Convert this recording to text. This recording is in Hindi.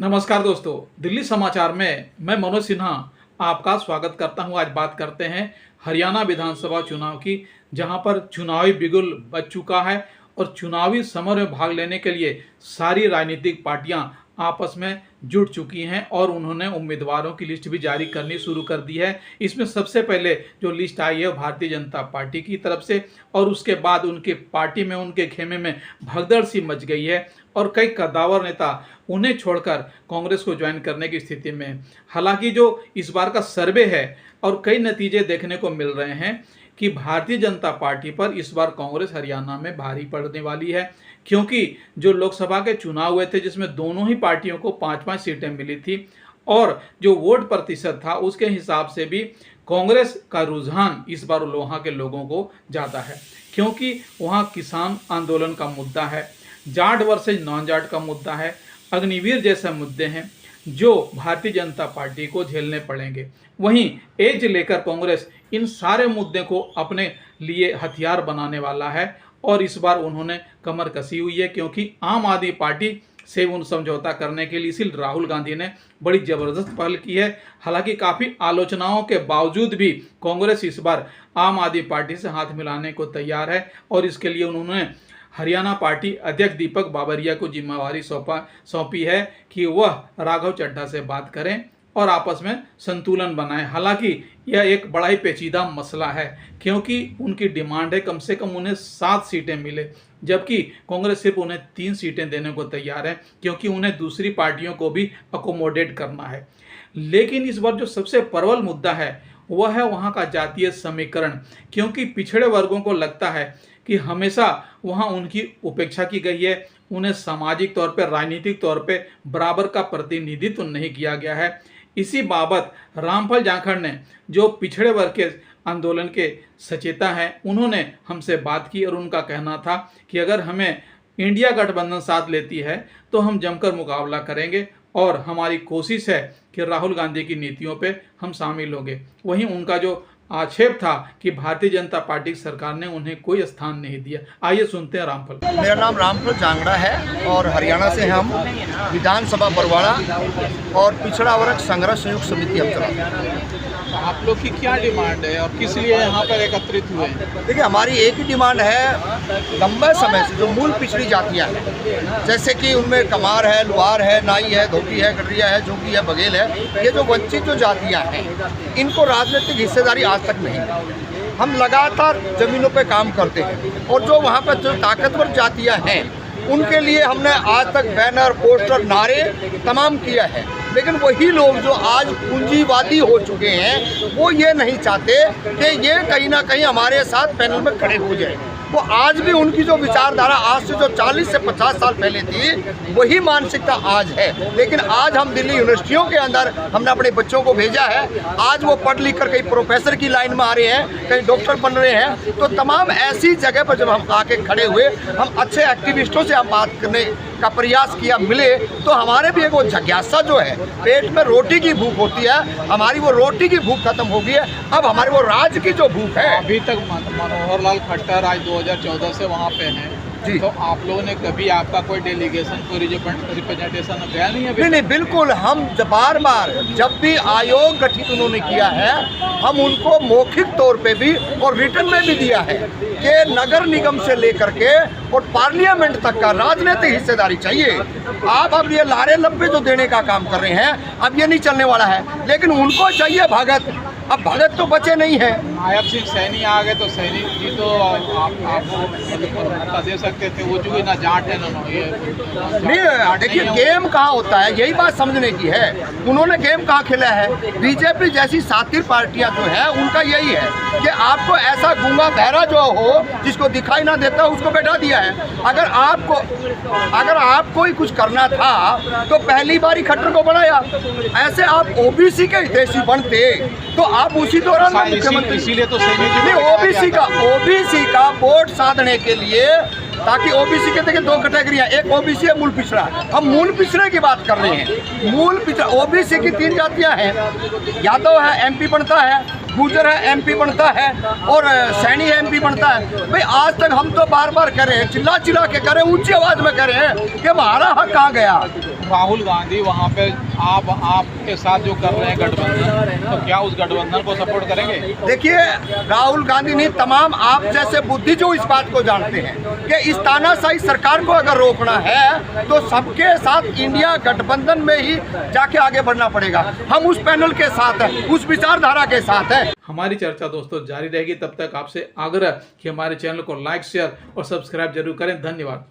नमस्कार दोस्तों, दिल्ली समाचार में मैं मनोज सिन्हा आपका स्वागत करता हूं। आज बात करते हैं हरियाणा विधानसभा चुनाव की, जहां पर चुनावी बिगुल बज चुका है और चुनावी समर में भाग लेने के लिए सारी राजनीतिक पार्टियां आपस में जुट चुकी हैं और उन्होंने उम्मीदवारों की लिस्ट भी जारी करनी शुरू कर दी है। इसमें सबसे पहले जो लिस्ट आई है भारतीय जनता पार्टी की तरफ से, और उसके बाद उनकी पार्टी में, उनके खेमे में भगदड़ सी मच गई है और कई कद्दावर नेता उन्हें छोड़कर कांग्रेस को ज्वाइन करने की स्थिति में। हालांकि जो इस बार का सर्वे है और कई नतीजे देखने को मिल रहे हैं कि भारतीय जनता पार्टी पर इस बार कांग्रेस हरियाणा में भारी पड़ने वाली है, क्योंकि जो लोकसभा के चुनाव हुए थे जिसमें दोनों ही पार्टियों को 5-5 सीटें मिली थी और जो वोट प्रतिशत था उसके हिसाब से भी कांग्रेस का रुझान इस बार वहाँ के लोगों को ज़्यादा है, क्योंकि वहाँ किसान आंदोलन का मुद्दा है, जाट वर्सेज नॉन जाट का मुद्दा है, अग्निवीर जैसे मुद्दे हैं जो भारतीय जनता पार्टी को झेलने पड़ेंगे। वहीं एज लेकर कांग्रेस इन सारे मुद्दे को अपने लिए हथियार बनाने वाला है और इस बार उन्होंने कमर कसी हुई है, क्योंकि आम आदमी पार्टी से उन समझौता करने के लिए इसीलिए राहुल गांधी ने बड़ी ज़बरदस्त पहल की है। हालांकि काफ़ी आलोचनाओं के बावजूद भी कांग्रेस इस बार आम आदमी पार्टी से हाथ मिलाने को तैयार है और इसके लिए उन्होंने हरियाणा पार्टी अध्यक्ष दीपक बाबरिया को जिम्मेवारी सौंपी है कि वह राघव चड्ढा से बात करें और आपस में संतुलन बनाएं। हालांकि यह एक बड़ा ही पेचीदा मसला है, क्योंकि उनकी डिमांड है कम से कम उन्हें 7 सीटें मिले, जबकि कांग्रेस सिर्फ उन्हें 3 सीटें देने को तैयार है, क्योंकि उन्हें दूसरी पार्टियों को भी अकोमोडेट करना है। लेकिन इस बार जो सबसे प्रबल मुद्दा है वह है वहाँ का जातीय समीकरण, क्योंकि पिछड़े वर्गों को लगता है कि हमेशा वहाँ उनकी उपेक्षा की गई है, उन्हें सामाजिक तौर पर, राजनीतिक तौर पर बराबर का प्रतिनिधित्व नहीं किया गया है। इसी बाबत रामफल जाखड़ ने, जो पिछड़े वर्ग के आंदोलन के सचेता हैं, उन्होंने हमसे बात की और उनका कहना था कि अगर हमें इंडिया गठबंधन साथ लेती है तो हम जमकर मुकाबला करेंगे और हमारी कोशिश है कि राहुल गांधी की नीतियों पे हम शामिल होंगे। वहीं उनका जो आक्षेप था कि भारतीय जनता पार्टी की सरकार ने उन्हें कोई स्थान नहीं दिया। आइए सुनते हैं रामफल। मेरा नाम रामफल जांगड़ा है और हरियाणा से हम विधानसभा बरवाड़ा और पिछड़ा वर्ग संघर्ष संयुक्त समिति हम चलाते हैं। आप लोग की क्या डिमांड है और किस लिए यहाँ पर एकत्रित हुए हैं? देखिए, हमारी एक ही डिमांड है, लंबे समय से जो मूल पिछड़ी जातियाँ हैं, जैसे कि उनमें कमार है, लुहार है, नाई है, धोबी है, गडरिया है, जोगी है, बघेल है, ये जो वंचित जो जातियाँ हैं इनको राजनीतिक हिस्सेदारी आज तक नहीं मिली। हम लगातार ज़मीनों पे काम करते हैं और जो वहाँ पर जो ताकतवर जातियाँ हैं उनके लिए हमने आज तक बैनर, पोस्टर, नारे तमाम किया है, लेकिन वही लोग जो आज पूंजीवादी हो चुके हैं वो ये नहीं चाहते कि ये कहीं ना कहीं हमारे साथ पैनल में खड़े हो जाए। वो आज भी उनकी जो विचारधारा आज से जो 40 से 50 साल पहले थी वही मानसिकता आज है। लेकिन आज हम दिल्ली यूनिवर्सिटियों के अंदर हमने अपने बच्चों को भेजा है, आज वो पढ़ लिख कर कहीं प्रोफेसर की लाइन में आ रहे हैं, कहीं डॉक्टर बन रहे हैं। तो तमाम ऐसी जगह पर जब हम आके खड़े हुए, हम अच्छे एक्टिविस्टों से हम बात करने का प्रयास किया, मिले, तो हमारे भी एक वो जिज्ञासा जो है, पेट में रोटी की भूख होती है, हमारी वो रोटी की भूख खत्म हो गई है। अब हमारी वो राज की जो भूख है, अभी तक मनोहर लाल खट्टर आज 2014 से वहाँ पे हैं जी, तो आप लोगों ने कभी आपका कोई डेलीगेशन, कोई रिप्रेजेंटेशन गया नहीं है? नहीं, बिल्कुल। हम बार बार जब भी आयोग गठित उन्होंने किया है, हम उनको मौखिक तौर पे भी और रिटर्न में भी दिया है कि नगर निगम से लेकर के और पार्लियामेंट तक का राजनीतिक हिस्सेदारी चाहिए। आप अब ये लारे लब्बे जो देने का काम कर रहे हैं, अब ये नहीं चलने वाला है, लेकिन उनको चाहिए भगत। अब भगत तो बचे नहीं है। नायब सिंह सैनी आ गए तो सैनी जी तो आप दे सकते थे, वो जो ना जाट है ना ये नहीं। देखिए, गेम कहाँ होता है, यही बात समझने की है। उन्होंने गेम कहाँ खेला है? बीजेपी जैसी सातिर पार्टियां जो है उनका यही है कि आपको ऐसा गूंगा बहरा जो हो, जिसको दिखाई ना देता, उसको बैठा दिया है। अगर आपको ही कुछ करना था तो पहली बार ही खट्टर को बनाया। ऐसे आप ओबीसी के हितैषी बनते तो आप उसी दौरान मुख्यमंत्री, इसीलिए तो ओबीसी का वोट साधने के लिए, ताकि ओबीसी के, देखिए 2 कैटेगरियाँ, एक ओबीसी है, मूल पिछड़ा। हम मूल पिछड़े की बात कर रहे हैं। मूल पिछड़ा ओबीसी की 3 जातियाँ हैं, यादव है, एमपी बनता है, गुजर है एमपी बनता है और सैनी एमपी बनता है। भाई आज तक हम तो बार बार कह रहे हैं, चिल्ला चिल्ला के कह रहे हैं, ऊंची आवाज में कह रहे हैं कि हमारा हक कहाँ गया। राहुल गांधी वहाँ पे आपके साथ जो कर रहे हैं गठबंधन, तो क्या उस गठबंधन को सपोर्ट करेंगे? देखिए, राहुल गांधी नहीं, तमाम आप जैसे बुद्धि जो इस बात को जानते हैं कि इस तानाशाही सरकार को अगर रोकना है तो सबके साथ इंडिया गठबंधन में ही जाके आगे बढ़ना पड़ेगा। हम उस पैनल के साथ हैं, उस विचारधारा के साथ हैं। हमारी चर्चा दोस्तों जारी रहेगी, तब तक आपसे आग्रह कि हमारे चैनल को लाइक, शेयर और सब्सक्राइब जरूर करें। धन्यवाद।